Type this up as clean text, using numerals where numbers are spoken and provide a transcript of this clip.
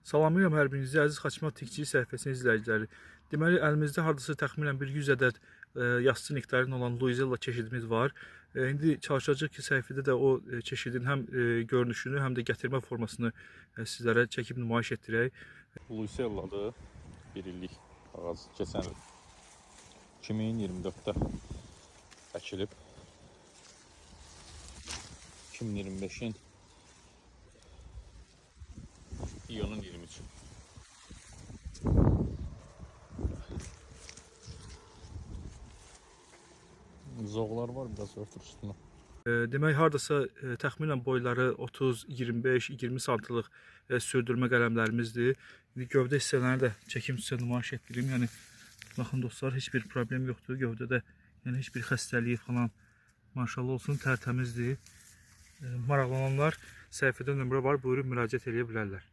Salamlayıram hər birinizi əziz Xaçmaz Tikçi səhifəsinin izləyiciləri. Deməli, əlimizdə hardasa təxminən bir 100 ədəd yassı nektarin olan Luizella çeşidimiz var. İndi çalışacağıq ki, səhifədə də o çeşidin həm görünüşünü, həm də gətirmə formasını sizlərə çəkib nümayiş etdirək. Luizelladır, 1 illik ağac. Keçən il 2024-də əkilib. 2025-in iyunun 23-ü. Zoğlar var, biraz örtür üstünə. Demək, hardasa təxminən boyları 30, 25, 20 santlıq sürdürmə qələmlərimizdir. İndi gövdə hissələrini də çəkim sizə nümayiş etdireyim. Yəni, baxın dostlar, heç bir problem yoxdur. Gövdədə yəni, heç bir xəstəliyi falan maşallah olsun, tərtəmizdir. Maraqlananlar səhifədə nömrə var, buyurun müraciət edə bilərlər.